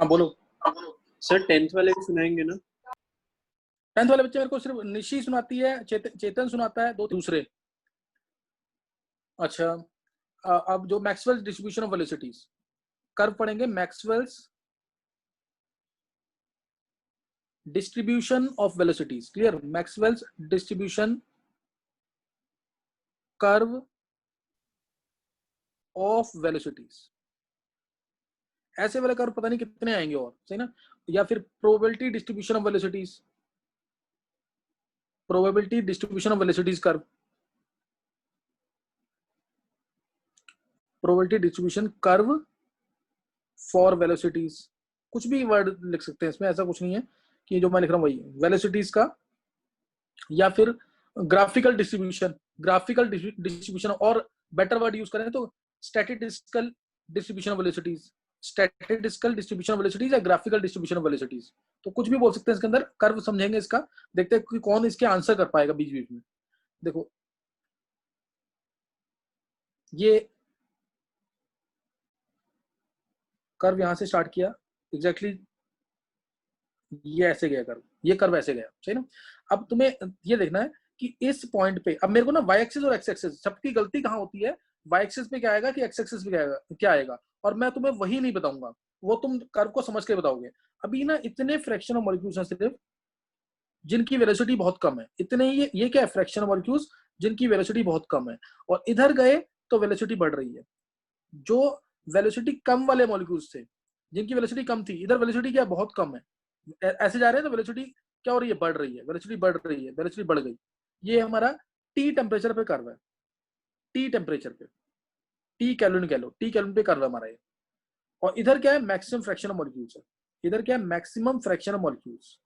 हाँ बोलो। Sir 10th वाले भी सुनाएंगे ना? 10th वाले बच्चे मेरे को सिर्फ निशी सुनाती है, चेतन सुनाता है, दो दूसरे। अच्छा, अब जो Maxwell distribution of velocities curve पढ़ेंगे, Maxwell's distribution of velocities, clear? Maxwell's distribution curve of velocities, ऐसे वाले कर्व पता नहीं कितने आएंगे और, सही ना? या फिर probability distribution of velocities, probability distribution of velocities curve, probability distribution curve for velocities, कुछ भी वर्ड लिख सकते हैं इसमें, ऐसा कुछ नहीं है कि जो मैं लिख रहा हूं वही वेलोसिटीज का। या फिर ग्राफिकल डिस्ट्रीब्यूशन, ग्राफिकल डिस्ट्रीब्यूशन, और बेटर वर्ड यूज करें तो statistical distribution of velocities, statistical distribution of velocities या ग्राफिकल डिस्ट्रीब्यूशन ऑफ वेलोसिटीज, तो कुछ भी बोल सकते हैं इसके अंदर। कर्व समझेंगे इसका, देखते हैं कि कौन इसके आंसर कर पाएगा बीच बीच में। देखो ये कर्व यहां से स्टार्ट किया, एग्जैक्टली ये ऐसे गया कर्व, ये कर्व ऐसे गया, सही ना? अब तुम्हें ये देखना है कि इस पॉइंट पे, अब मेरे को ना वाई एक्सिस और एक्स एक्सिस, सबकी गलती कहां होती है, वाई एक्सिस पे क्या आएगा कि एक्स एक्सिस पे क्या आएगा, और मैं तुम्हें वही नहीं बताऊंगा, वो तुम कर्व को समझ के बताओगे। अभी ना इतने फ्रैक्शन ऑफ मॉलिक्यूल्स हैं सिर्फ जिनकी वेलोसिटी बहुत कम है, इतने ही, ये क्या है, फ्रैक्शन ऑफ मॉलिक्यूल्स जिनकी वेलोसिटी बहुत कम है, और इधर गए तो वेलोसिटी बढ़ रही है। जो वेलोसिटी कम वाले मॉलिक्यूल्स थे, जिनकी वेलोसिटी कम थी, इधर वेलोसिटी क्या बहुत कम है, ऐसे जा रहे हैं तो वेलोसिटी क्या हो रही है, बढ़ रही है, वेलोसिटी बढ़ रही है, वेलोसिटी बढ़ गई। ये हमारा टी टेम्परेचर पे कर्व है, टी टेम्परेचर पे, टी केल्विन कह लो, टी केल्विन पे कर्व है हमारा ये। और इधर क्या है, मैक्सिमम फ्रैक्शन ऑफ मॉलिक्यूल्स है, इधर क्या है, maximum fraction of molecules,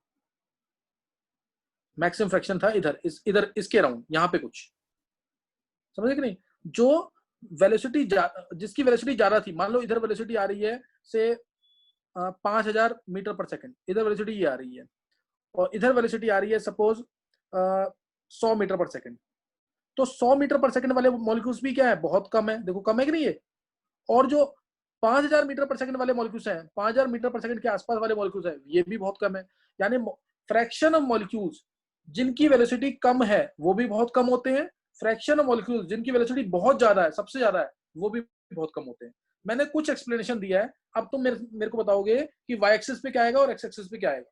maximum fraction था इधर, इधर इसके अराउंड, यहां पे कुछ समझे कि नहीं? जो वेलोसिटी जिसकी वेलोसिटी ज्यादा थी, मान लो इधर वेलोसिटी आ रही है से 5000 मीटर पर सेकंड, इधर वेलोसिटी ये आ रही है, और इधर वेलोसिटी आ रही है सपोज 100 मीटर पर सेकंड, तो 100 मीटर पर सेकंड वाले मॉलिक्यूल्स भी क्या है, बहुत कम है, देखो कम है कि नहीं है। और जो 5000 मीटर पर सेकंड वाले मॉलिक्यूल्स हैं, 5000 मीटर पर सेकंड के आसपास वाले मॉलिक्यूल्स हैं, ये भी बहुत कम है। यानी फ्रैक्शन ऑफ मॉलिक्यूल्स जिनकी वेलोसिटी कम है वो भी बहुत कम होते हैं, फ्रैक्शन ऑफ मॉलिक्यूल्स जिनकी वेलोसिटी बहुत ज्यादा है, सबसे ज्यादा है, वो भी बहुत कम होते हैं। मैंने कुछ एक्सप्लेनेशन दिया है, अब तुम मेरे को बताओगे कि वाई एक्सिस पे क्या आएगा और एक्स एक्सिस पे क्या आएगा।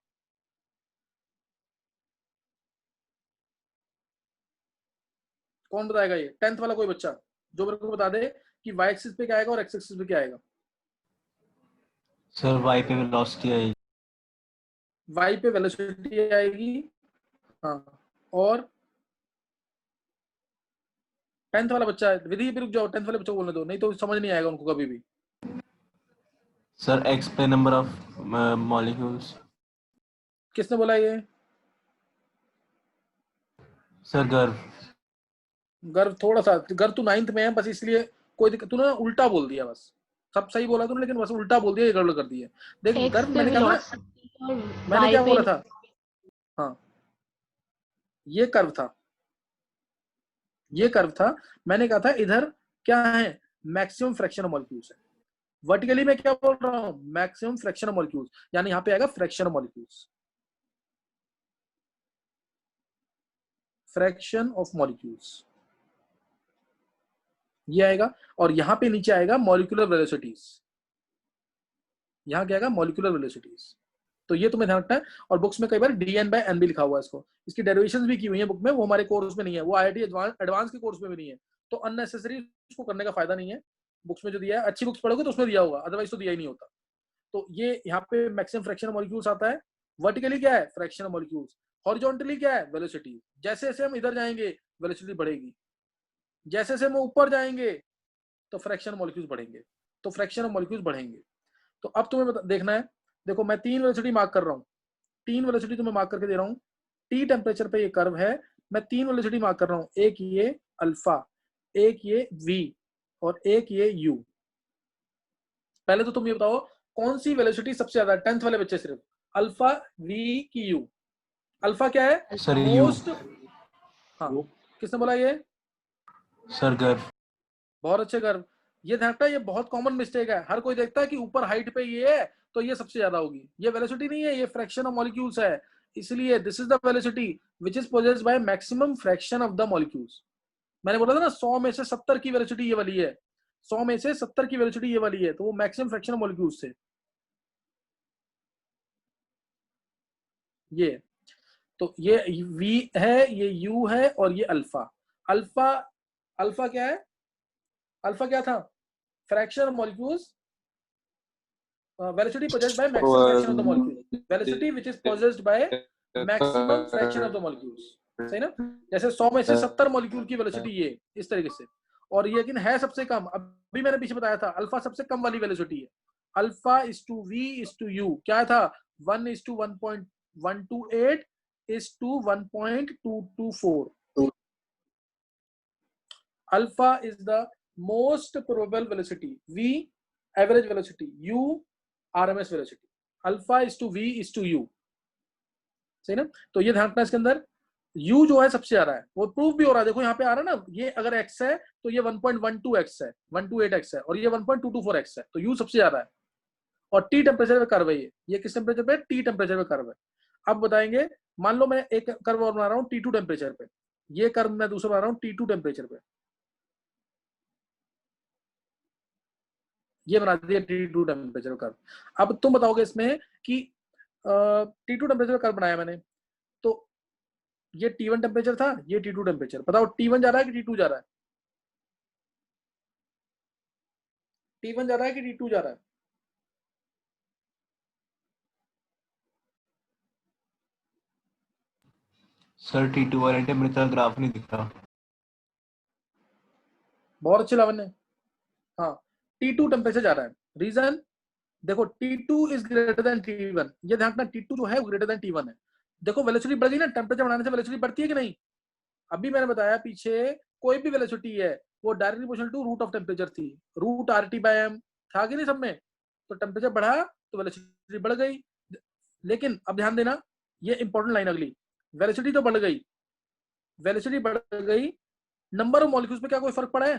कौन बताएगा ये, 10th वाला कोई बच्चा जो मेरे को बता दे कि वाई एक्सिस पे क्या आएगा और एक्स एक्सिस पे क्या आएगा। सर वाई पे वेलोसिटी आएगी, वाई पे वेलोसिटी आएगी, हाँ। और 10th वाला बच्चा है, विधि पे रुक जाओ, 10th वाले बच्चे को बोलने दो, नहीं तो समझ नहीं आएगा उनको कभी भी। सर एक्स पे नंबर ऑफ मॉलिक्यूल्स। किसने बोला ये? सर गर्व। गर्व थोड़ा सा, गर्व तू 9th में है बस, इसलिए कोई दिक्कत, तूने उल्टा बोल दिया बस, सब सही बोला तूने लेकिन बस उल्टा बोल दिया, ये गड़बड़ कर दी है। देख गर्व मैंने कहा था, मैंने क्या बोला था, हाँ ये कर्व था, ये कर्व था, मैंने कहा था इधर क्या है, मैक्सिमम फ्रैक्शन ऑफ मॉलिक्यूल्स है। वर्टिकली मैं क्या बोल रहा हूं, मैक्सिमम फ्रैक्शन ऑफ मॉलिक्यूल्स, यानी यहां पे आएगा fraction of molecules, fraction of molecules ये आएगा। और यहां पे नीचे आएगा मॉलिक्यूलर वेलोसिटीज, यहां क्या आएगा, मॉलिक्यूलर वेलोसिटीज। तो ये तुम्हें ध्यान रखना है। और बुक्स में कई बार dn/n भी लिखा हुआ है इसको, इसकी डेरिवेशंस भी की हुई है बुक में, वो हमारे कोर्स में नहीं है, वो IIT एडवांस के कोर्स में भी नहीं है, तो अननेसेसरी उसको करने का फायदा नहीं है। बुक्स में जो दिया है, अच्छी बुक्स पढ़ोगे तो उसमें दिया होगा, अदरवाइज तो दिया ही नहीं होता। तो ये यहाँ पे मैक्सिमम फ्रैक्शन ऑफ मॉलिक्यूल्स आता है। वर्टिकली क्या है, फ्रैक्शन ऑफ मॉलिक्यूल्स। हॉरिजॉन्टली क्या है, वेलोसिटी। जैसे जैसे हम इधर जाएंगे वेलोसिटी बढ़ेगी, जैसे जैसे हम ऊपर जाएंगे तो फ्रैक्शन मॉलिक्यूल्स बढ़ेंगे, तो फ्रैक्शन ऑफ मॉलिक्यूल्स बढ़ेंगे। तो अब तुम्हें देखना है, देखो मैं 3 वेलोसिटी मार्क कर रहा हूँ, 3 वेलोसिटी तुम्हें मार्क करके दे रहा हूँ। टी टेम्परेचर पे ये कर्व है, मैं 3 वेलोसिटी मार्क कर रहा हूँ, एक ये अल्फा, एक ये वी, और एक ये यू। पहले तो तुम ये बताओ कौन सी वेलोसिटी सबसे ज्यादा है, 10th वाले बच्चे सिर्फ, अल्फा, वी की यू। अल्फा क्या है, सर यू। मोस्ट, हाँ किसने बोला ये, सर गर्व। बहुत अच्छे कर्व। ये ध्यान रखना, ये बहुत कॉमन मिस्टेक है, हर कोई देखता है कि ऊपर हाइट पे ये है तो ये सबसे ज्यादा होगी। ये वेलोसिटी नहीं है, ये फ्रैक्शन ऑफ मॉलिक्यूल्स है, इसलिए this is the velocity which is possessed by maximum fraction of the molecules. मैंने बोला था ना 100 में से 70 की वेलोसिटी ये वाली है, 100 में से 70 की वेलोसिटी ये वाली है, तो वो मैक्सिमम फ्रैक्शन ऑफ मॉलिक्यूल्स से ये। तो ये v है, ये u है, और ये अल्फा। अल्फा अल्फा क्या है? अल्फा क्या था? Fraction of molecules, velocity possessed by maximum fraction of the molecule, velocity which is possessed by maximum fraction of the molecules। सही ना? जैसे 100 में से 70 मॉलिक्यूल की वेलोसिटी ये इस तरीके से, और ये लेकिन है सबसे कम। अभी मैंने पीछे बताया था अल्फा सबसे कम वाली वेलोसिटी है। Alpha is to v is to u क्या था? 1:1.128 is to 1.224। Alpha is the most probable velocity, v average velocity, u RMS velocity। Alpha is to v is to u, सही ना? तो ये ध्यान रखना इसके अंदर, u जो है सबसे ज्यादा है, वो प्रूफ भी हो रहा है। देखो यहाँ पे आ रहा है ना, ये अगर x है तो ये 1.12x है, 128x है, और ये 1.224x है, तो u सबसे ज्यादा है। और t टेम्परेचर पे कर्व है ये किस टेम्परेचर पे? t टेम्परेचर पे कर्व है। अब बताएंगे, मान लो मैं एक कर्व और बना रहा हूँ T2 टेम्परेचर पे, ये कर्व मैं दूसरा बना रहा हूँ T2 टेम्परेचर पे, ये बना दिया T2 टेम्परेचर कर्व। अब तुम बताओगे इसमें कि T2 टेम्परेचर कर्व बनाया मैंने, तो ये T1 टेम्परेचर था, ये T2 टेम्परेचर, बताओ T1 जा रहा है कि T2 जा रहा है? T1 जा रहा है कि T2 जा रहा है? सर T2 वाले टेम्परेचर ग्राफ नहीं दिख रहा। बहुत अच्छे लावण्य। हाँ, T2 टेम्परेचर जा रहा है। रीजन देखो, T2 is greater than T1, ये ध्यान रखना, T2 जो है वो ग्रेटर देन T1 है। देखो वेलोसिटी बढ़ गई ना, टेम्परेचर बढ़ाने से वेलोसिटी बढ़ती है कि नहीं? अभी मैंने बताया पीछे, कोई भी वेलोसिटी है वो directly proportional to root of temperature थी, रूट RT/m था कि नहीं सब में? तो टेम्परेचर बढ़ा तो वेलोसिटी बढ़ गई। लेकिन अब ध्यान देना, ये इंपॉर्टेंट लाइन अगली, वेलोसिटी तो बढ़ गई, वेलोसिटी बढ़ गई, नंबर ऑफ मॉलिक्यूल्स पे क्या कोई फर्क पड़ा है?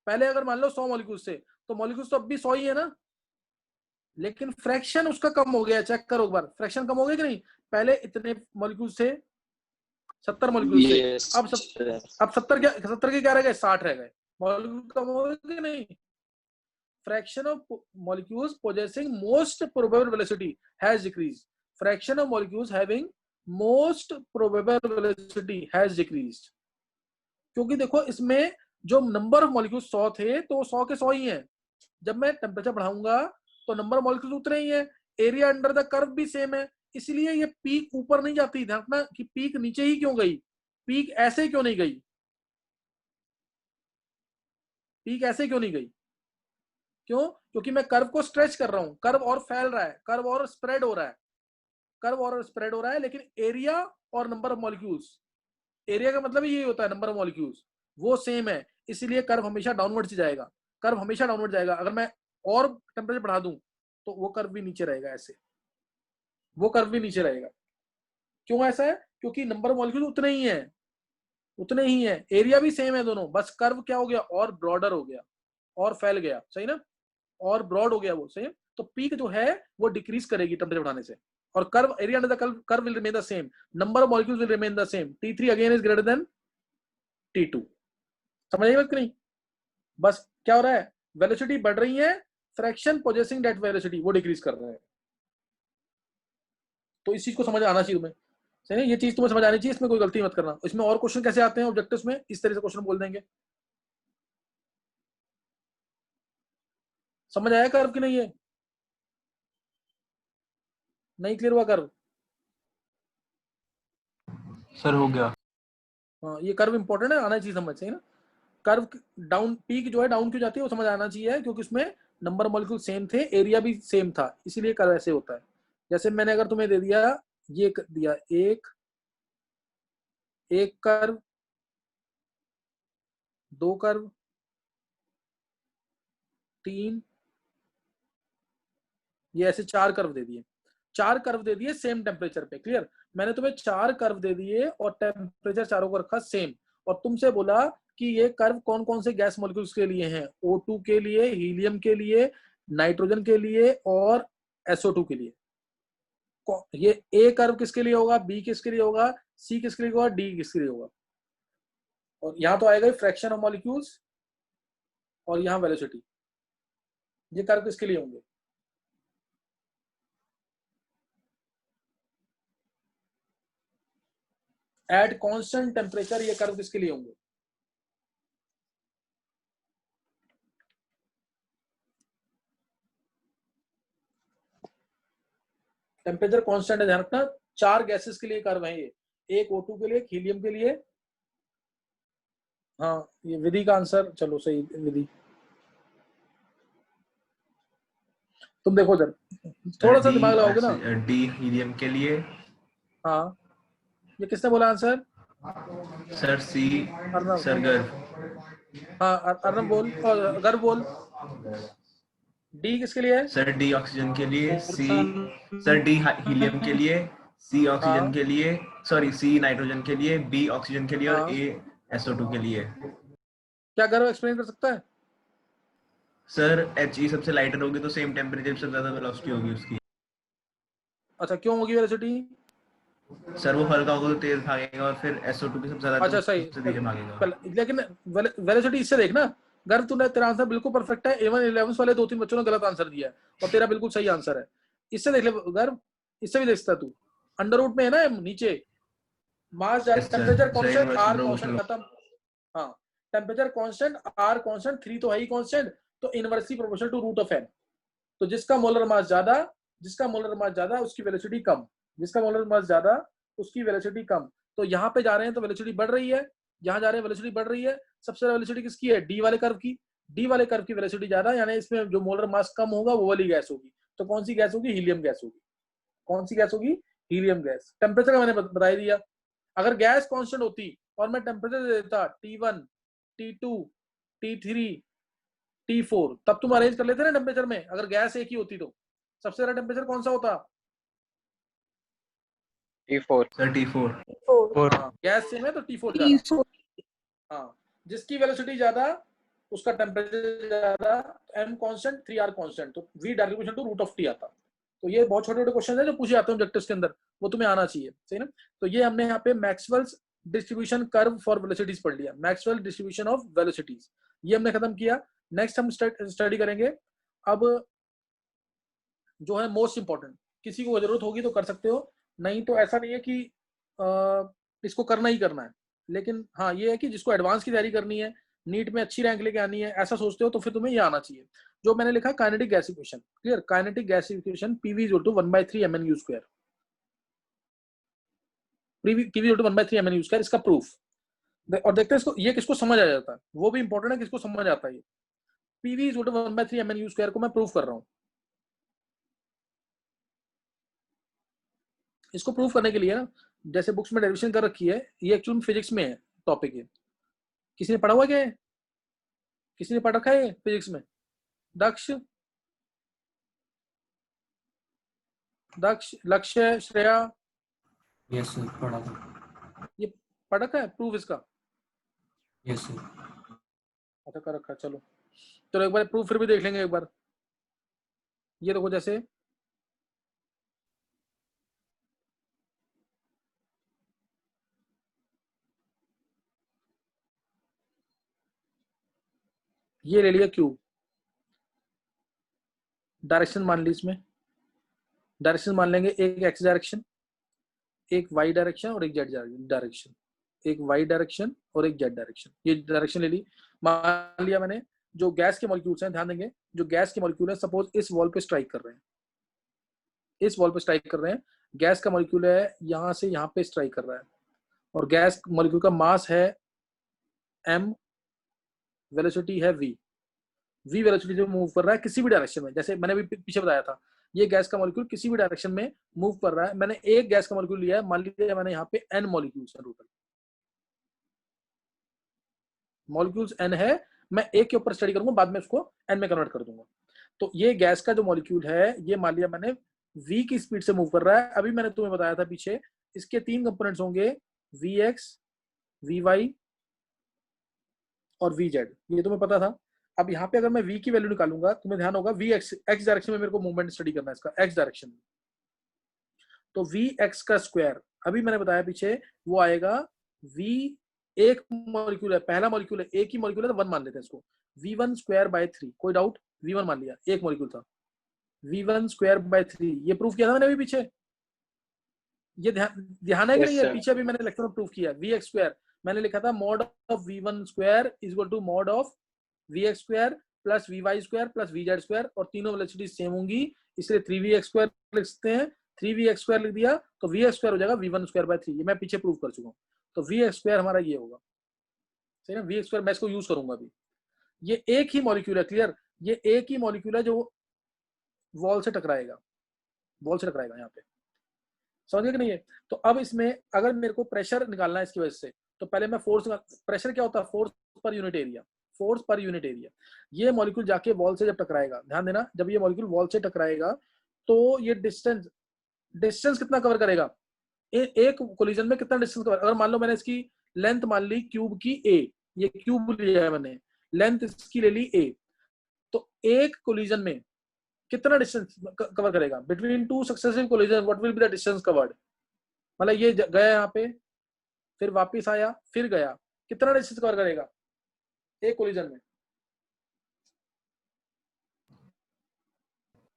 पहले अगर मान लो 100 मॉलिक्यूल्स से, तो मॉलिक्यूल्स तो अब भी 100 ही है ना, लेकिन फ्रैक्शन उसका कम हो गया। चेक करो एक बार, फ्रैक्शन कम हो गया कि नहीं? पहले इतने मॉलिक्यूल्स थे, 70 मॉलिक्यूल्स थे, अब 70 के क्या रह गए? 60 रह गए। मॉलिक्यूल कम हो गए कि नहीं? Fraction of molecules possessing most probable velocity has decreased, fraction of molecules having most probable velocity has decreased। क्योंकि देखो इसमें जो नंबर ऑफ मॉलिक्यूल्स 100 थे, तो 100 के 100 ही हैं। जब मैं टेम्परेचर बढ़ाऊंगा तो नंबर ऑफ मॉलिक्यूल्स उतने ही है, एरिया अंडर द कर्व भी सेम है, इसलिए ये पीक ऊपर नहीं जाती। ध्यान रखना कि पीक नीचे ही क्यों गई, पीक ऐसे क्यों नहीं गई, पीक ऐसे क्यों नहीं गई? क्यों? क्योंकि मैं कर्व को स्ट्रेच कर रहा हूं, कर्व और फैल रहा है, कर्व और स्प्रेड हो रहा है, कर्व और स्प्रेड हो रहा है, लेकिन एरिया और नंबर ऑफ मॉलिक्यूल्स, एरिया का मतलब यही होता है नंबर ऑफ मॉलिक्यूल्स, वो सेम है, इसलिए कर्व हमेशा डाउनवर्ड से जाएगा, कर्व हमेशा डाउनवर्ड जाएगा। अगर मैं और टेम्परेचर बढ़ा दूं तो वो कर्व भी नीचे रहेगा, ऐसे वो कर्व भी नीचे रहेगा। क्यों ऐसा है? क्योंकि नंबर ऑफ मॉलिक्यूल उतने ही है, उतने ही है, एरिया भी सेम है दोनों, बस कर्व क्या हो गया? और ब्रॉडर हो गया, और फैल गया, सही ना? और ब्रॉड हो गया वो, सही। तो पीक जो है वो डिक्रीज करेगी टेम्परेचर बढ़ाने से, और curve area under the curve will remain the same, number of molecules will remain the same, T3 again is greater than T2। समझ आई बात कि नहीं? बस क्या हो रहा है, वेलोसिटी बढ़ रही है, फ्रैक्शन पोजेसिंग दैट वेलोसिटी वो डिक्रीज कर रहा है। तो इस चीज को समझ आना चाहिए तुम्हें, सही है? ये चीज तुम्हें समझ आनी चाहिए, इसमें कोई गलती मत करना। इसमें और क्वेश्चन कैसे आते हैं ऑब्जेक्टिव्स में, इस तरह से क्वेश्चन बोल देंगे। समझ आया कर्व कि नहीं? है नहीं क्लियर हुआ कर्व? सर हो गया। हाँ, ये कर्व इंपॉर्टेंट है, आना चाहिए समझ, सही ना? कर्व डाउन, पीक जो है डाउन क्यों जाती है वो समझ आना चाहिए, क्योंकि उसमें नंबर मॉलिक्यूल सेम थे, एरिया भी सेम था, इसीलिए कर्व ऐसे होता है। जैसे मैंने अगर तुम्हें दे दिया, ये दिया एक कर्व, दो कर्व, तीन, ये ऐसे चार कर्व दे दिए, चार कर्व दे दिए सेम टेम्परेचर पे। क्लियर? मैंने तुम्हें चार कर्व दे दिए और टेम्परेचर चारों को रखा सेम, और तुमसे बोला कि ये कर्व कौन कौन से गैस मॉलिक्यूल्स के लिए हैं, O2 के लिए, हीलियम के लिए, नाइट्रोजन के लिए और SO2 के लिए। ये ए कर्व किसके लिए होगा, बी किसके लिए होगा, सी किसके लिए होगा, डी किसके लिए होगा। और यहां तो आएगा फ्रैक्शन ऑफ मॉलिक्यूल्स और यहां वेलोसिटी। ये कर्व किसके लिए होंगे, एट कांस्टेंट टेम्परेचर ये कर्व किसके लिए होंगे। टेम्परेचर कांस्टेंट है, ध्यान रखना। 4 गैसेस के लिए कर्व है ये, एक O2 के लिए, एक हीलियम के लिए। हाँ ये विधि का आंसर, चलो सही विधि। तुम देखो इधर, थोड़ा सा दिमाग लगाओगे ना। डी हीलियम के लिए। हाँ ये किसने बोला आंसर, सर सी अर्नब। सर गर्व। हाँ अर्नब बोल, गर्व बोल। डी किसके लिए है, सर डी ऑक्सीजन के लिए, सी सर डी हीलियम के लिए, सी ऑक्सीजन हाँ के लिए, सॉरी सी नाइट्रोजन के लिए, बी ऑक्सीजन के लिए और हाँ। ए SO2 के लिए। क्या गर्व एक्सप्लेन कर सकता है। सर He सबसे लाइटर होगी तो सेम टेम्परेचर से ज्यादा वेलोसिटी होगी उसकी। अच्छा क्यों होगी वेलोसिटी, सर वो हल्का होगा तो तेज भागेगा और फिर SO2 की सबसे ज्यादा अच्छा तो सही। सबसे धीरे भागेगा। लेकिन वेलोसिटी इससे देखना, गर्व तूने, तेरा आंसर बिल्कुल परफेक्ट है। A1 11 वाले 2-3 बच्चों ने गलत आंसर दिया है और तेरा बिल्कुल सही आंसर है। इससे देख ले गर्व, इससे भी देख सकता तू, अंडर रूट में है ना नीचे, mass temperature constant, R constant, खत्म। हाँ टेम्परेचर कांस्टेंट, आर कांस्टेंट, 3 तो है ही कांस्टेंट, तो inversely proportional to root of n। तो जिसका मोलर मास ज्यादा उसकी वेलोसिटी कम, जिसका मोलर मास ज्यादा उसकी वेलोसिटी कम। तो यहाँ पे जा रहे हैं तो वेलोसिटी बढ़ रही है, यहाँ जा रहे हैं वेलोसिटी बढ़ रही है। सबसे ज्यादा वेलोसिटी किसकी है, डी वाले कर्व की। डी वाले कर्व की वेलोसिटी ज्यादा, यानी इसमें जो मोलर मास कम होगा वो वाली गैस होगी। तो कौन सी गैस होगी, हीलियम गैस होगी। कौन सी गैस होगी, हीलियम गैस। टेम्परेचर का मैंने बता ही दिया। अगर गैस कांस्टेंट होती और मैं टेम्परेचर देता T1 T2 T3 T4, तब तुम अरेंज कर लेते ना टेम्परेचर में। अगर गैस एक ही होती तो सबसे ज्यादा टेम्परेचर कौन सा होता, T4 सर T4। हाँ, गैस सेम है तो T4 ज्यादा। हाँ जिसकी वेलोसिटी ज्यादा उसका टेम्परेचर ज्यादा, m कांस्टेंट 3r कांस्टेंट, तो v directly equal to root of t आता। तो ये बहुत छोटे छोटे क्वेश्चन है जो पूछे जाते हैं ऑब्जेक्टिव्स के अंदर, वो तुम्हें आना चाहिए, सही ना। तो ये हमने यहाँ पे Maxwell's distribution curve for velocities पढ़ लिया, मैक्सवेल डिस्ट्रीब्यूशन ऑफ वेलोसिटीज, ये हमने खत्म किया। नेक्स्ट हम स्टडी करेंगे अब जो है मोस्ट इंपॉर्टेंट, किसी को जरूरत होगी तो कर सकते हो, नहीं तो ऐसा नहीं है कि इसको करना ही करना है। लेकिन हाँ ये है कि जिसको एडवांस की तैयारी करनी है, नीट में अच्छी रैंक लेके आनी है, ऐसा सोचते हो तो फिर तुम्हें ये आना चाहिए जो मैंने लिखा, kinetic gas equation. Clear, kinetic gas equation PV equal to 1/3 mnu², PV equal to 1/3 mnu², इसका प्रूफ। और देखते हैं इसको, ये किसको समझ आ जाता है, वो भी इंपॉर्टेंट है किसको समझ आता है। ये PV इक्वल टू 1/3 mnu² को मैं प्रूफ कर रहा हूँ। इसको प्रूफ करने के लिए ना, जैसे बुक्स में डेरिवेशन कर रखी है, ये एक्चुअली फिजिक्स में है टॉपिक है। किसी ने पढ़ा हुआ क्या है, किसी ने पढ़ रखा है फिजिक्स में, दक्ष, लक्ष्य, श्रेया, यस सर पढ़ा था। ये पढ़ रखा है प्रूफ इसका, यस सर। अच्छा कर रखा है, चलो चलो एक बार प्रूफ फिर भी देख लेंगे एक बार। ये देखो, जैसे ये ले लिया क्यूब, डायरेक्शन मान ली, इसमें डायरेक्शन मान लेंगे, एक एक्स डायरेक्शन, एक वाई डायरेक्शन और एक जेड डायरेक्शन, एक वाई डायरेक्शन और एक जेड डायरेक्शन। ये डायरेक्शन ले ली। मान लिया मैंने, जो गैस के मॉलिक्यूल्स हैं, ध्यान देंगे, जो गैस के मॉलिक्यूल है, सपोज इस वॉल पे स्ट्राइक कर रहे हैं, इस वॉल पे स्ट्राइक कर रहे हैं, गैस का मॉलिक्यूल है यहां से यहां पे स्ट्राइक कर रहा है, और गैस मॉलिक्यूल का मास है m, वेलोसिटी है v वेलोसिटी से मूव कर रहा है किसी भी डायरेक्शन में। जैसे मैंने भी पीछे बताया था, ये गैस का मॉलिक्यूल किसी भी डायरेक्शन में मूव कर रहा है। मैंने एक गैस का मॉलिक्यूल लिया है, मान लीजिए मैंने यहाँ पे n मॉलिक्यूल्स हैं, टोटल मॉलिक्यूल्स n है, मैं एक के ऊपर स्टडी करूंगा, बाद में उसको n में कन्वर्ट कर दूंगा। तो ये गैस का जो मॉलिक्यूल है, ये मान लिया मैंने v की स्पीड से मूव कर रहा है। अभी मैंने तुम्हें बताया था पीछे, इसके 3 कंपोनेंट्स होंगे, vx, vy और vz, ये तुम्हें पता था। अब यहाँ पे अगर मैं v की वैल्यू निकालूंगा, तुम्हें ध्यान होगा v x डायरेक्शन में मेरे को मूवमेंट स्टडी करना है इसका, x डायरेक्शन में। तो v x का स्क्वायर, अभी मैंने बताया पीछे, वो आएगा v, एक मॉलिक्यूल है, पहला मॉलिक्यूल है, एक ही मॉलिक्यूल है तो 1 मान लेते हैं इसको, v1 स्क्वायर बाय 3, कोई डाउट? v1 मान लिया, एक मॉलिक्यूल था, v1 स्क्वायर बाय 3, ये प्रूफ किया था मैंने अभी पीछे, ये ध्यान है कि यस नहीं है? सर। पीछे अभी मैंने लेक्चर में प्रूफ किया, vx स्क्वायर मैंने लिखा था mod of v1 square is equal to mod of vx square plus vy square plus vz square, और तीनों वेलोसिटी सेम होंगी, इसलिए 3vx स्क्वायर लिख सकते हैं, 3vx स्क्वायर लिख दिया तो vx स्क्वायर हो जाएगा v1 स्क्वायर बाय 3, ये मैं पीछे प्रूफ कर चुका हूँ। तो vx स्क्वायर हमारा ये होगा, सही ना, vx स्क्वायर मैं इसको यूज करूंगा अभी। ये एक ही मॉलिक्यूल है, क्लियर, ये एक ही मॉलिक्यूल है जो वॉल से टकराएगा, वॉल से टकराएगा यहाँ पे, समझ गए कि नहीं है? तो अब इसमें अगर मेरे को प्रेशर निकालना है इसकी वजह से, तो पहले मैं फोर्स, प्रेशर क्या होता है? Force per unit area, force per unit area. ये मॉलिक्यूल जाके वॉल से जब टकराएगा, ध्यान देना, जब ये मॉलिक्यूल वॉल से टकराएगा तो ये डिस्टेंस कितना कवर करेगा? एक कोलिजन में कितना डिस्टेंस कवर? अगर मान लो मैंने इसकी लेंथ मान ली क्यूब की a, ये क्यूब लिया है मैंने, लेंथ इसकी ले ली a, तो एक कोलिजन में कितना डिस्टेंस कवर करेगा? Between two successive collision what will be the distance covered? मतलब ये गया यहाँ पे, फिर वापस आया, फिर गया, कितना डिस्टेंस कवर करेगा एक कोलिजन में?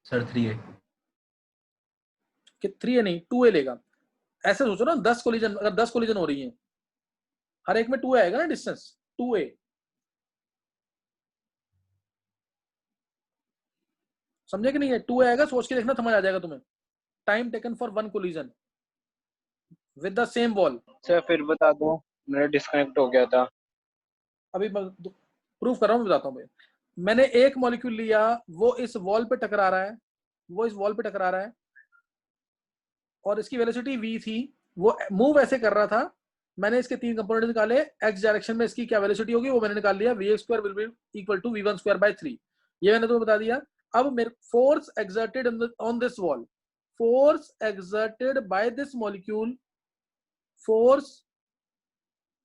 Sir 3a। कि 3a नहीं 2a लेगा। ऐसे सोचो ना, 10 कोलिजन, अगर 10 कोलिजन हो रही है, हर एक में 2a आएगा ना डिस्टेंस, 2a। समझे कि नहीं है? 2a आएगा, सोच के देखना, समझ आ जाएगा तुम्हें। Time taken for one collision with the same wall. Sir फिर बता दो, मेरा डिस्कनेक्ट हो गया था। अभी मैं प्रूफ कर रहा हूँ, बताता हूँ। मैंने एक मॉलिक्यूल लिया, वो इस वॉल पे टकरा रहा है, वो इस वॉल पे टकरा रहा है, और इसकी वेलोसिटी v थी, वो मूव ऐसे कर रहा था। मैंने इसके 3 कंपोनेंट निकाले, x डायरेक्शन में इसकी क्या वेलोसिटी होगी वो मैंने निकाल लिया, vx square will be equal to v1 square by 3, ये मैंने तुम्हें बता दिया। अब मेरे force exerted on this wall, force exerted by this molecule, force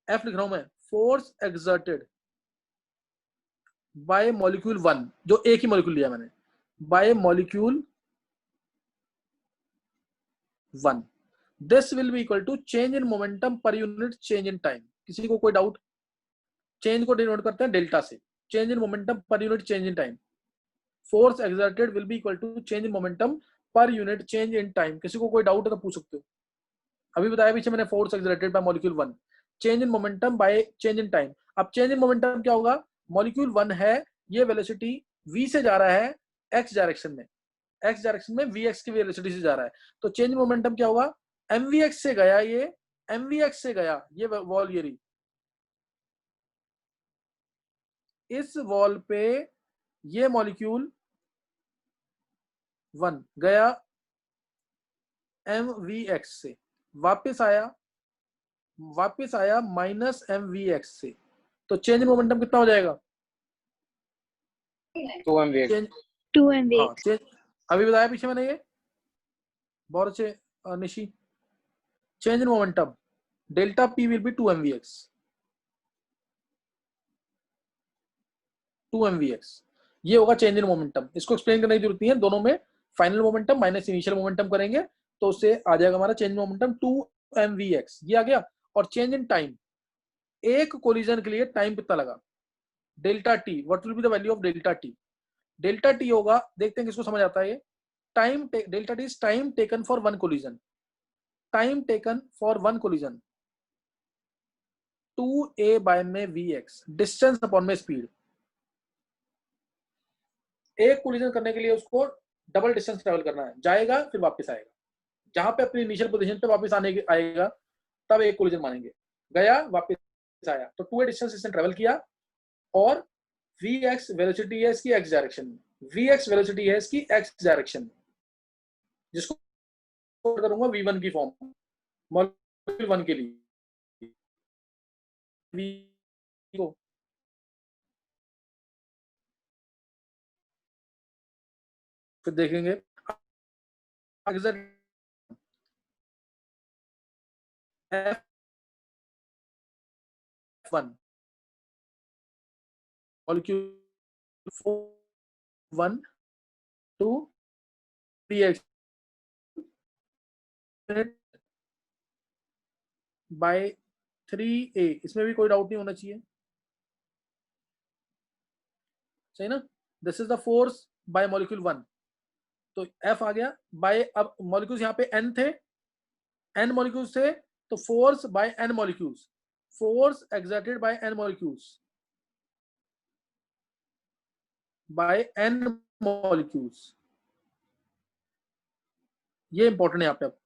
f लिख रहा हूं मैं, फोर्स एक्सर्टेड बाय मॉलिक्यूल 1, जो एक ही मॉलिक्यूल लिया मैंने, by molecule 1, this will be equal to change in momentum per unit change in time. किसी को कोई डाउट? चेंज को डिनोट करते हैं डेल्टा से, change in momentum per unit change in time. Force exerted will be equal to change in momentum per unit change in time. किसी को कोई डाउट है तो पूछ सकते हो। अभी बताया पीछे मैंने, force exerted bye molecule 1, change in momentum by change in time. अब चेंज इन मोमेंटम क्या होगा? मॉलिक्यूल 1 है, ये वेलोसिटी v से जा रहा है x डायरेक्शन में, x डायरेक्शन में vx की वेलोसिटी से जा रहा है, तो चेंज इन मोमेंटम क्या होगा? mvx से गया ये, mvx से गया ये वॉल, ये रही, इस वॉल पे ये मॉलिक्यूल 1 गया mvx से, वापस आया माइनस mvx से, तो चेंज इन मोमेंटम कितना हो जाएगा? 2mvx। Change, 2mvx। हाँ चेंज, अभी बताया पीछे मैंने ये बहुत अच्छे Nishi, change in momentum delta p will be 2mvx, 2mvx, ये होगा चेंज इन मोमेंटम। इसको एक्सप्लेन करने की जरूरत नहीं है, दोनों में final momentum minus initial momentum करेंगे तो उससे आ जाएगा हमारा चेंज इन मोमेंटम 2mvx, ये आ गया। और चेंज इन टाइम, एक कोलिजन के लिए टाइम कितना लगा? Delta T, what will be the value of delta T? Delta T होगा, देखते हैं किसको समझ आता है ये, time, delta T is time taken for one collision, time taken for one collision 2a by में vx, डिस्टेंस अपॉन में स्पीड। एक कोलिजन करने के लिए उसको डबल डिस्टेंस ट्रेवल करना है, जाएगा फिर वापस आएगा, जहां पे अपनी इनिशियल पोजीशन पे वापस आएगा तब एक कोलिजन मानेंगे, गया वापस आया, तो 2a डिस्टेंस इसने ट्रेवल किया, और vx वेलोसिटी है इसकी x डायरेक्शन में, vx वेलोसिटी है इसकी x डायरेक्शन में, जिसको करूंगा v1 की फॉर्म, मॉलिक्यूल 1 के लिए v को फिर देखेंगे F1 molecule 1 2 3x bye 3a, इसमें भी कोई डाउट नहीं होना चाहिए, सही ना। This is the force by molecule 1, तो F आ गया बाय, अब मॉलिक्यूल्स यहाँ पे n थे, n मॉलिक्यूल्स थे, तो force by n molecules, force exerted by n molecules, by n molecules, ये इंपॉर्टेंट है यहाँ पे। अब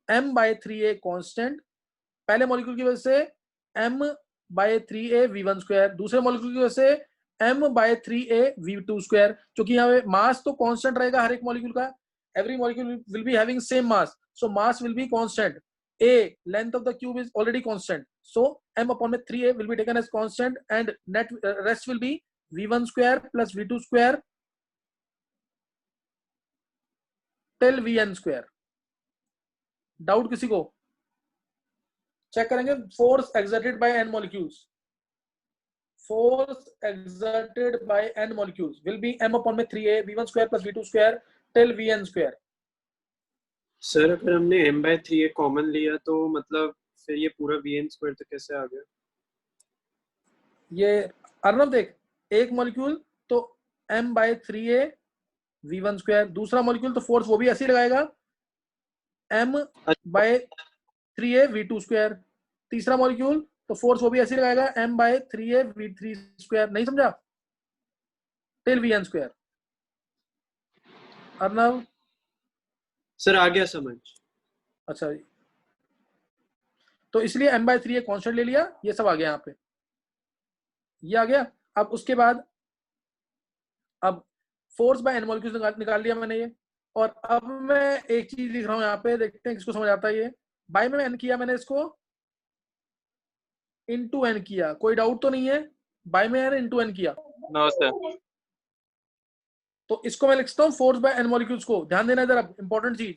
m बाय 3a कांस्टेंट, पहले मॉलिक्यूल की वजह से m by 3a v1 square, दूसरे मॉलिक्यूल की वजह से m by 3a v2 square, क्योंकि यहाँ पे मास तो कांस्टेंट रहेगा हर एक मॉलिक्यूल का, every molecule will be having same mass, so mass will be constant, a length of the cube is already constant, so m upon 3a will be taken as constant, and net rest will be v1 square plus v2 square till vn square। Doubt किसी को? Check करेंगे, force exerted by n molecules, force exerted by n molecules will be m upon 3a v1 square plus v2 square till vn square। Sir अगर हमने m/3a common लिया तो मतलब फिर ये पूरा vn स्क्वायर तो कैसे आ गया? ये अर्नब देख, एक मॉलिक्यूल तो m/3a v1 स्क्वायर, दूसरा मॉलिक्यूल तो फोर्स वो भी ऐसे ही लगाएगा m/3a v2 स्क्वायर, तीसरा मॉलिक्यूल तो फोर्स वो भी ऐसे ही लगाएगा m/3a v3 स्क्वायर। नहीं समझा? Till vn square. Arnab sir आ गया समझ। अच्छा, तो इसलिए m/3a कांस्टेंट ले लिया, ये सब आ गया यहाँ पे, ये आ गया। अब उसके बाद अब फोर्स बाय n मॉलिक्यूल्स निकाल लिया मैंने ये, और अब मैं एक चीज लिख रहा हूँ यहाँ पे, देखते हैं किसको समझ आता है। ये बाय में n किया मैंने, इसको इनटू n किया, कोई डाउट तो नहीं है? बाय में n इनटू n किया, नो सर। तो इसको मैं लिखता हूँ फोर्स बाय n मॉलिक्यूल्स को, ध्यान देना जरा, इंपॉर्टेंट चीज,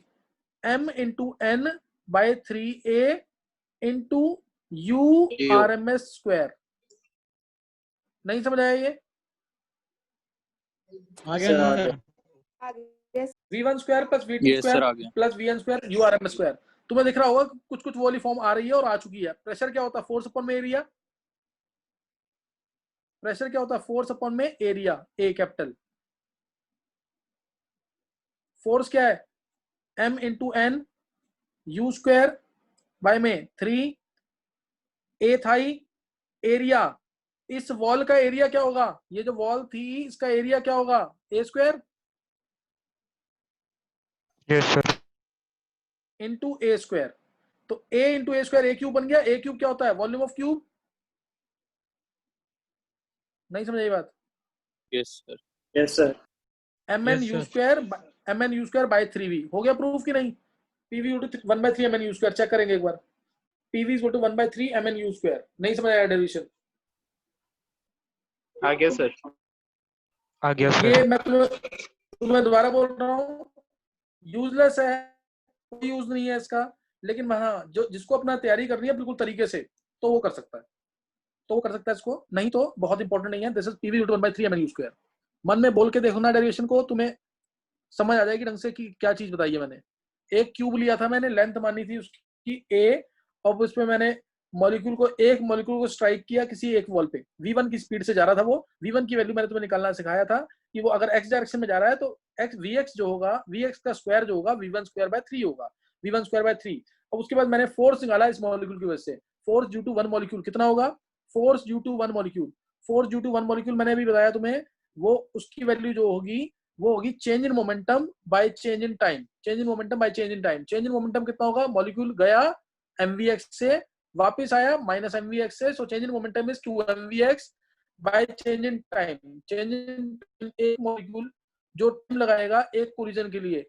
m into n by 3a into URMS square. नहीं समझ आया ये? v1 square plus v2 square plus vn square URMS square. तुम्हें दिख रहा होगा कुछ कुछ वाली फॉर्म आ रही है और आ चुकी है। प्रेशर क्या होता है? फोर्स अपॉन में एरिया। प्रेशर क्या होता है? फोर्स अपॉन में एरिया, ए कैपिटल। फोर्स क्या है? m into N U square by में 3 ए थाई, एरिया, इस वॉल का एरिया क्या होगा? ये जो वॉल थी इसका एरिया क्या होगा? A square yes sir into A square. तो a into A square A cube बन गया। ए क्यूब क्या होता है? Volume of cube. नहीं समझ आई बात? Yes sir. Yes sir. mn u square by 3v। हो गया प्रूफ कि नहीं? pv equal to 1/3 mn u square. Check करेंगे एक बार, pv equal to 1/3 mn u square. नहीं समझ आया डेरिवेशन? आ गया सर। आ गया सर। ये मैं तुम्हें दोबारा बोल रहा हूँ, यूजलेस है, कोई यूज नहीं है इसका, लेकिन हाँ जो जिसको अपना तैयारी करनी है बिल्कुल तरीके से, तो वो कर सकता है, तो वो कर सकता है इसको, नहीं तो बहुत इंपॉर्टेंट नहीं है। This is PV equal to 1/3 mn u square. मन में बोल के देखो ना डेरिवेशन को, तुम्हें समझ आ जाएगी ढंग से कि क्या चीज बताई है मैंने। एक क्यूब लिया था मैंने, लेंथ मानी थी उसकी a, और उस पे मैंने मॉलिक्यूल को, एक मॉलिक्यूल को स्ट्राइक किया किसी एक वॉल पे, v1 की स्पीड से जा रहा था वो। v1 की वैल्यू मैंने तुम्हें निकालना सिखाया था कि वो अगर x डायरेक्शन में जा रहा है तो vx जो होगा, vx का स्क्वायर जो होगा v1 स्क्वायर बाय 3 होगा, v1 स्क्वायर बाय 3। और उसके बाद मैंने फोर्स निकाला इस मॉलिक्यूल की वजह से। Force due to one molecule कितना होगा? Force due to one molecule, force due to one molecule मैंने अभी बताया तुम्हें, वो उसकी वैल्यू जो होगी वो होगी change in momentum by change in time. Change in momentum by change in time. Change in momentum कितना होगा? मॉलिक्यूल गया mvx से, वापस आया माइनस mvx से, so change in momentum is 2mvx by change in time. Change in, एक molecule जो time लगाएगा एक कोलिजन के लिए,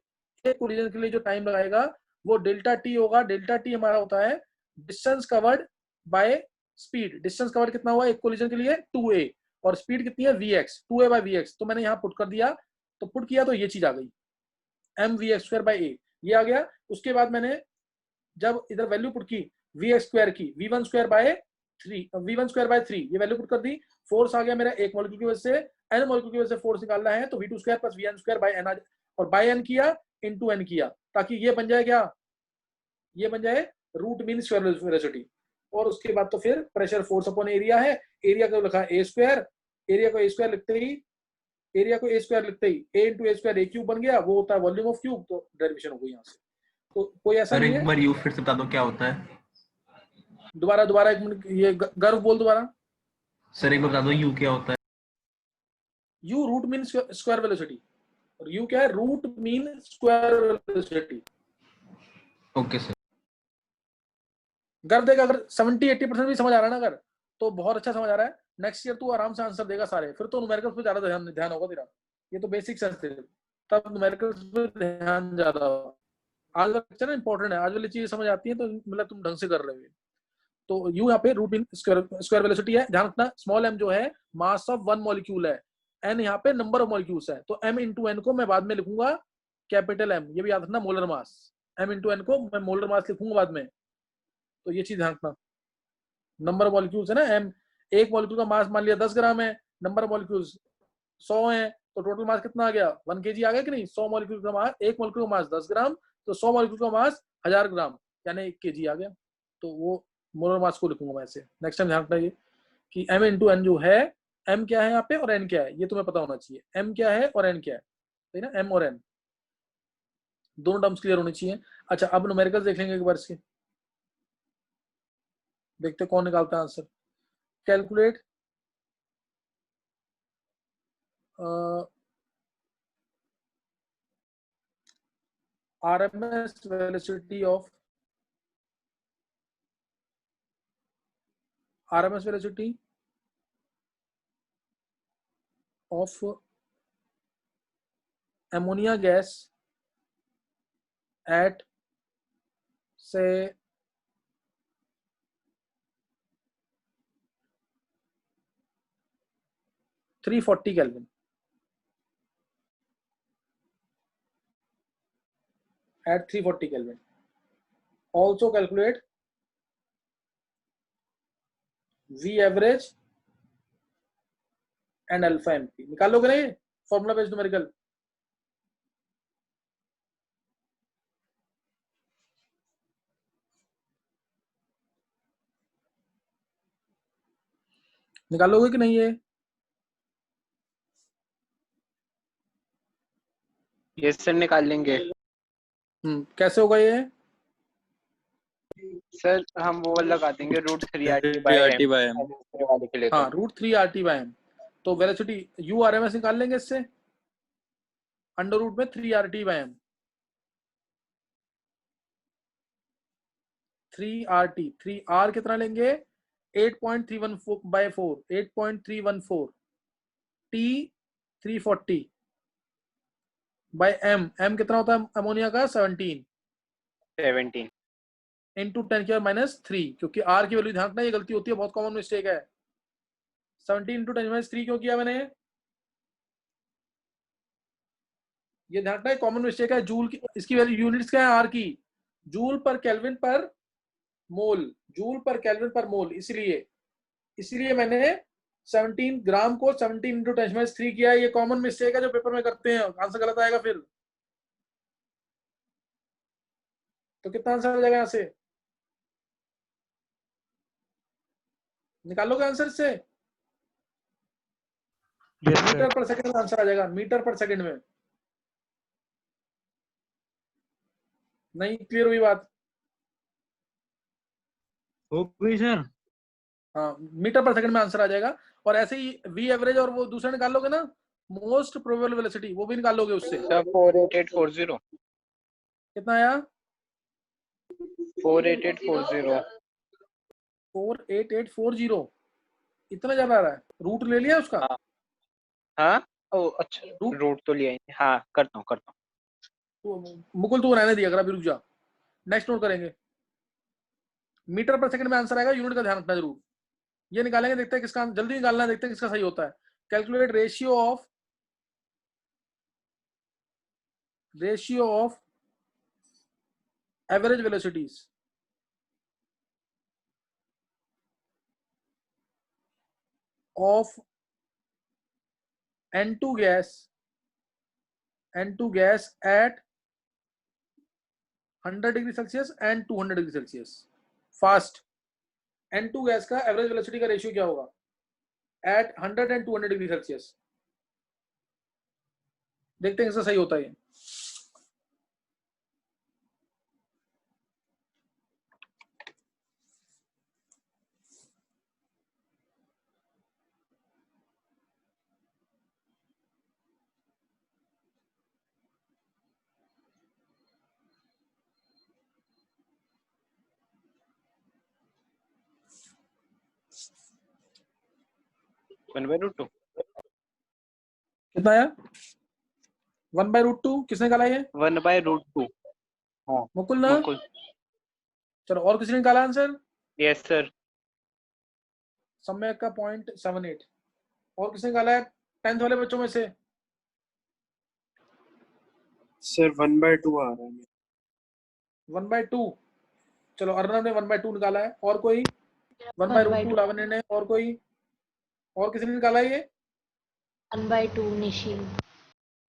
एक कोलिजन के लिए जो टाइम लगाएगा वो डेल्टा टी होगा। डेल्टा टी हमारा होता है distance covered by speed. Distance covered कितना हुआ एक कोलिजन के लिए? 2a, और स्पीड कितनी है? vx, 2a by vx। तो मैंने यहाँ पुट कर दिया, तो पुट किया तो ये चीज आ गई mvx स्क्वायर बाय a, ये आ गया। उसके बाद मैंने जब इधर वैल्यू पुट की vx स्क्वायर की, v1 square by 3, v1 square by 3 ये वैल्यू पुट कर दी, फोर्स आ गया मेरा एक मॉलिक्यूल की वजह से, एन मॉलिक्यूल की वजह से फोर्स निकालना है तो v2 square plus vn square by N, और बाय एन किया इनटू एन किया, ताकि ये बन जाए क्या, ये बन जाए रूट मीन स्क्वायर वेलोसिटी। और उसके बाद तो फिर प्रेशर फोर्स अपॉन एरिया है, एरिया को लिखा ए स्क्वायर, एरिया को ए स्क्वायर लिखते ही, एरिया को ए स्क्वायर लिखते ही ए into A square A cube बन गया, वो होता है वॉल्यूम ऑफ क्यूब, तो डेरिवेशन हो गई यहाँ से। तो कोई ऐसा सर नहीं एक है। बार यू फिर से बता दो क्या होता है। दोबारा एक मिनट, ये गर्व बोल दोबारा। सर एक बार बता दो यू क्या होता है। U root mean square velocity, और यू क्या है, root mean square velocity. Okay sir. गर्व देगा, अगर 70-80% भी समझ आ रहा है ना अगर, तो बहुत अच्छा समझ आ रहा है। नेक्स्ट ईयर तू आराम से आंसर देगा सारे, फिर तो न्यूमेरिकल्स पे ज्यादा ध्यान होगा तेरा, ये तो बेसिक्स है सिर्फ, तब न्यूमेरिकल्स पे ध्यान ज्यादा होगा। आज वाला लेक्चर ना इंपॉर्टेंट है, आज वाली चीज समझ आती है तो मतलब तुम ढंग से कर रहे हो। तो यू यहाँ पे रूट मीन स्क्वायर वेलोसिटी है, ध्यान रखना। स्मॉल m जो है मास ऑफ वन मॉलिक्यूल है, n यहाँ पे नंबर ऑफ मॉलिक्यूल्स है, तो m इंटू n को मैं बाद में लिखूंगा कैपिटल M, ये भी याद रखना, molar mass. m into n को मैं मोलर मास लिखूंगा बाद में, तो ये चीज ध्यान रखना। नंबर ऑफ मॉलिक्यूल्स है ना, m, एक मॉलिक्यूल का मास मान लिया 10 ग्राम है, नंबर ऑफ मॉलिक्यूल्स 100 है, तो टोटल मास कितना आ गया, 1 kg आ गया कि नहीं। 100 मॉलिक्यूल का मास, एक मॉलिक्यूल का मास 10 ग्राम, तो 100 मॉलिक्यूल का मास 1000 ग्राम, यानी 1 kg आ गया। तो वो मोलर मास को लिखूंगा मैं ऐसे। नेक्स्ट टाइम ध्यान रखना ये कि m इंटू एन जो है, m क्या है यहाँ पे और n क्या है, ये तुम्हें पता होना चाहिए। m क्या है और n क्या है, सही ना, m और n दोनों टर्म्स क्लियर होनी चाहिए। अच्छा, अब न्यूमेरिकल्स देख लेंगे एक बार इसके, देखते कौन निकालता है answer. Calculate RMS velocity of ammonia gas at say 340 Kelvin, at 340 Kelvin. Also calculate V average and alpha MP. निकाल लोगे नहीं फॉर्मूला बेस्ड न्यूमेरिकल? निकालोगे कि नहीं ये? यस सर, निकाल लेंगे। कैसे होगा ये? सर हम वो लगा देंगे रूट 3RT बाय एम वाले के लिए। हाँ, रूट 3RT बाय एम। तो वेलोसिटी यू RMS निकाल लेंगे इससे, अंडर रूट में 3RT bye M. 3RT, 3R कितना लेंगे, 8.314 by 4, 8.314 T 340 by M, M कितना होता है अमोनिया का, 17 इंटू 10⁻³ क्योंकि R की वैल्यू ध्यान रखना, ये गलती होती है, बहुत कॉमन मिस्टेक है। 17 इंटू 10⁻³ क्यों किया मैंने, ये ध्यान रखना, कॉमन मिस्टेक है। जूल की, इसकी वैल्यू यूनिट्स क्या है R की, जूल पर केल्विन पर मोल, जूल पर केल्विन पर मोल, इसलिए मैंने 17 ग्राम को 17 इंटू 10⁻³ किया। ये कॉमन मिस्टेक है जो पेपर में करते हैं, आंसर गलत आएगा फिर। तो कितना आंसर आ जाएगा यहाँ से, निकालोगे आंसर से? मीटर पर सेकंड में आंसर आ जाएगा, मीटर पर सेकंड में। नहीं क्लियर हुई बात? हो गई सर। हाँ, मीटर पर सेकंड में आंसर आ जाएगा। और ऐसे ही वी एवरेज और वो दूसरा निकाल लोगे ना, मोस्ट प्रोबेबल वेलोसिटी, वो भी निकाल लोगे उससे। सर 48840। कितना आया? 48840। 48840, इतना ज्यादा आ रहा है। रूट ले लिया उसका? हाँ ओ अच्छा, रूट तो लिया ही। हाँ करता हूँ। मुकुल तू रहने दिया, अगर अभी रुक जा, नेक्स्ट नोट करेंगे। मीटर पर सेकंड में आंसर आएगा, यूनिट का ध्यान रखना जरूर। ये निकालेंगे, देखते हैं किसका, जल्दी निकालना है, देखते हैं किसका सही होता है। Calculate ratio of average velocities of N2 gas at 100 degree Celsius and 200 degree Celsius. Fast N2 gas का एवरेज वेलोसिटी का रेशियो क्या होगा एट 100 एंड 200 डिग्री सेल्सियस? देखते हैं कैसा सही होता है। वन बाय रूट टू कितना आया? 1/√2 किसने निकाला ये? 1/√2। मुकुल ना? बिल्कुल। चलो और किसी ने निकाला आंसर? Yes sir. सम्यक का 0.78। और किसने निकाला है 10th वाले बच्चों में से? सर 1/2 आ रहा है। 1/2। चलो अर्नब ने 1/2 निकाला है। और कोई? 1/√2 लावण्य ने। और कोई? और किसी ने निकाला ये? 1/2 निशी।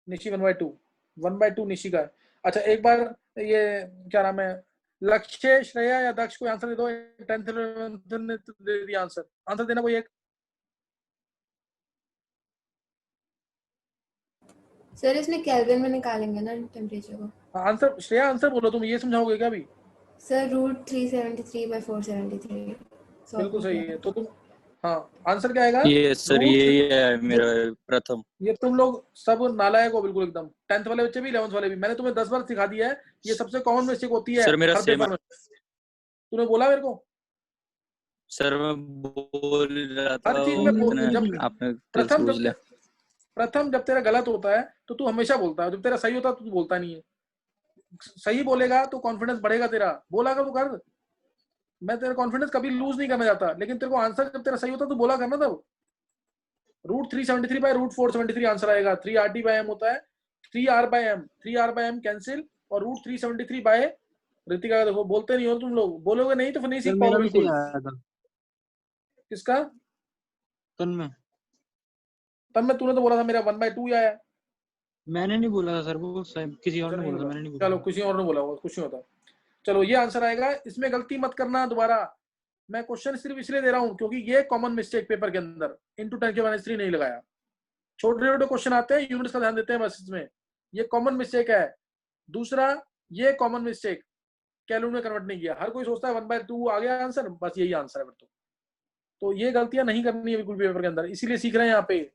निशी 1/2। 1/2 निशी का है। अच्छा एक बार ये क्या नाम है, लक्ष्य, श्रेया या दक्ष कोई आंसर दे दो। 10th ने तो दे दिया आंसर। आंसर देना कोई एक। सर इसमें केल्विन में निकालेंगे ना टेम्परेचर को। आंसर श्रेया आंसर बोलो, तुम ये समझाओगे क्या अभी? सर √373/473। बिल्कुल सही है। तो तुम हाँ आंसर क्या आएगा? ये सर ये है मेरा प्रथम। ये तुम लोग सब नालायक हो बिल्कुल एकदम। 10th वाले बच्चे भी 11th वाले भी। मैंने तुम्हें 10 बार सिखा दिया है, ये सबसे कॉमन मिस्टेक होती है सर मेरा हर सेम पेपर में। तूने बोला मेरे को सर, मैं बोल रहा था हर चीज में जब आपने पूछ लिया। प्रथम जब तेरा गलत होता है तो तू हमेशा बोलता है, जब तेरा सही होता है तो तू बोलता नहीं है। सही बोलेगा तो कॉन्फिडेंस बढ़ेगा तेरा। बोला कर तू कर। मैं तेरा कॉन्फिडेंस कभी लूज नहीं करना चाहता, लेकिन तेरे को आंसर जब तेरा सही होता तो बोला करना। तब √373/√473 आंसर आएगा। 3RT/m होता है। 3R/m कैंसिल और √373 ऋतिका। देखो बोलते नहीं हो तुम लोग। बोलोगे नहीं तो फिर नहीं सीख पाओगे बिल्कुल। किसका? तब मैं तूने तो बोला था मेरा 1/2 ही आया। मैंने नहीं बोला था सर, वो किसी और ने बोला था, मैंने नहीं बोला। चलो किसी और ने बोला होगा, कुछ नहीं होता। चलो ये आंसर आएगा। इसमें गलती मत करना दोबारा। मैं क्वेश्चन सिर्फ इसलिए दे रहा हूं क्योंकि ये कॉमन मिस्टेक पेपर के अंदर into 10 के -3 नहीं लगाया। छोटे छोटे क्वेश्चन आते हैं, यूनिट्स का ध्यान देते हैं बस। इसमें ये कॉमन मिस्टेक है। दूसरा ये कॉमन मिस्टेक कैलून में कन्वर्ट नहीं किया। हर कोई सोचता है 1/2 आ गया आंसर, बस यही आंसर है। तो ये गलतियां नहीं करनी है बिल्कुल पेपर के अंदर, इसीलिए सीख रहे हैं यहाँ पे।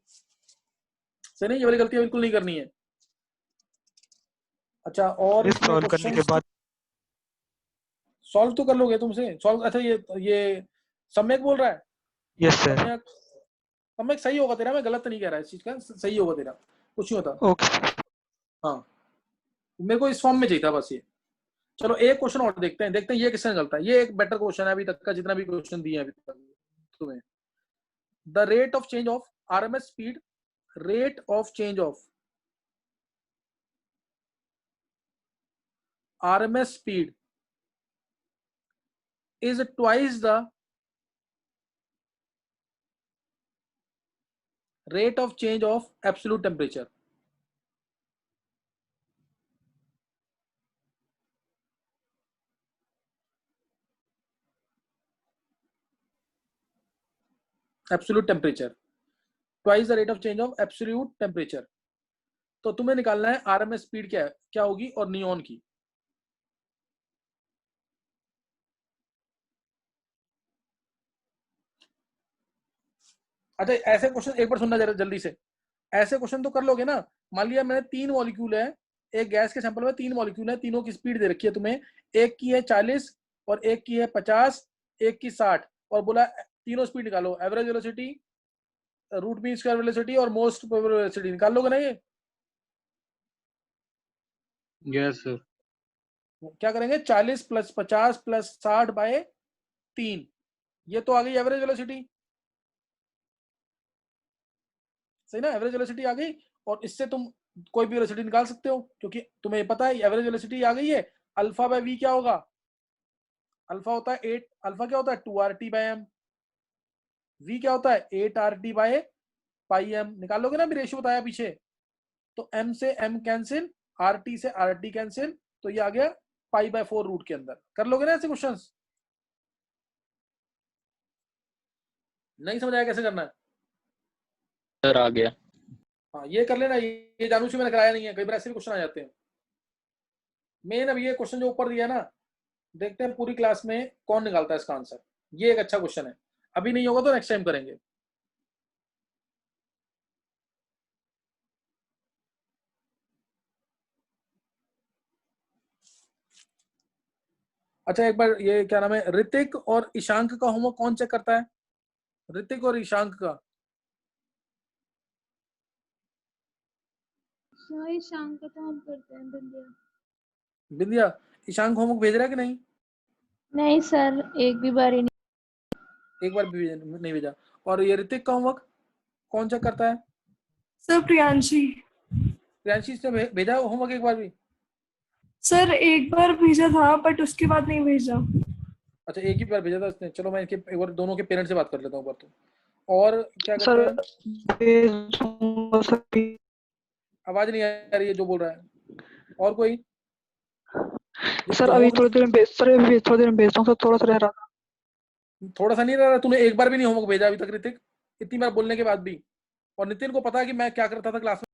सही नहीं, ये वाली गलतियां बिल्कुल नहीं करनी है। अच्छा और सॉल्व करने के बाद सॉल्व तो कर लोगे तुमसे सॉल्व। अच्छा ये सम्यक बोल रहा है। Yes sir. सम्यक सही होगा तेरा, मैं गलत नहीं कह रहा इस चीज का। सही होगा तेरा, कुछ नहीं होता। ओके। हाँ मेरे को इस फॉर्म में चाहिए था बस ये। चलो एक क्वेश्चन और देखते हैं ये किसने गलत है। ये एक बेटर क्वेश्चन है अभी तक का, जितना भी क्वेश्चन दिए हैं अभी तक तुम्हें। The rate of change of RMS speed, rate of change of RMS speed is twice the rate of change of absolute temperature. Absolute temperature twice the rate of change of absolute temperature. तो तुम्हें निकालना है RMS speed क्या होगी और neon की। अच्छा ऐसे क्वेश्चन एक बार सुनना जरा जल्दी से। ऐसे क्वेश्चन तो कर लोगे ना। मान लिया मैंने 3 मॉलिक्यूल है, एक गैस के सैंपल में 3 मॉलिक्यूल है, तीनों की स्पीड दे रखी है तुम्हें। एक की है 40 और एक की है 50, एक की 60, और बोला तीनों स्पीड निकालो। Average velocity, root mean square velocity और मोस्ट प्रोबेबल वेलोसिटी निकाल लोगे ना ये? Yes sir. क्या करेंगे? 40 + 50 + 60/3। ये तो आ गई एवरेज वेलोसिटी। सही ना, एवरेज वेलोसिटी आ गई। और इससे तुम कोई भी वेलोसिटी निकाल सकते हो क्योंकि तुम्हें पता है एवरेज वेलोसिटी आ गई है। अल्फा/v क्या होगा? अल्फा होता है 8, अल्फा क्या होता है 2RT/m। v क्या होता है 8RT बाय पाई m, निकाल लोगे ना, अभी रेशियो बताया पीछे, तो m से m कैंसिल, RT से RT कैंसिल, तो ये आ गया पाई बाय 4 रूट के अंदर। कर लोगे ना ऐसे क्वेश्चंस? नहीं समझ आया कैसे करना है? सर आ गया। हाँ ये कर लेना, ये जानू से मैंने कराया नहीं है, कई बार ऐसे भी क्वेश्चन आ जाते हैं। मेन अब ये क्वेश्चन जो ऊपर दिया है ना, देखते हैं पूरी क्लास में कौन निकालता है इसका आंसर। ये एक अच्छा क्वेश्चन है, अभी नहीं होगा तो नेक्स्ट टाइम करेंगे। अच्छा एक बार ये क्या नाम है, ऋतिक और ईशांक का होमवर्क कौन चेक करता है? ऋतिक और ईशांक का। शाम का तो हम करते हैं बिंदिया। बिंदिया, ईशांक होमवर्क भेज रहा है कि नहीं? नहीं सर, एक भी बार ही नहीं। एक बार भी नहीं भेजा। और ये ऋतिक का होमवर्क कौन चेक करता है? सर प्रियांशी। प्रियांशी ने भेजा होमवर्क एक बार भी? सर एक बार भेजा था बट उसके बाद नहीं भेजा। अच्छा एक ही बार भेजा था उसने, चलो मैं इनके एक बार दोनों के पेरेंट्स से बात कर लेता हूँ तो। और क्या करते हैं? आवाज नहीं आ रही है जो बोल रहा है। और कोई? सर अभी थोड़ी देर में भेजता हूँ सर, थोड़ा सा रह रहा था। थोड़ा सा नहीं रह रहा, तूने एक बार भी नहीं होमवर्क भेजा अभी तक ऋतिक, इतनी बार बोलने के बाद भी। और नितिन को पता है कि मैं क्या करता था क्लास में।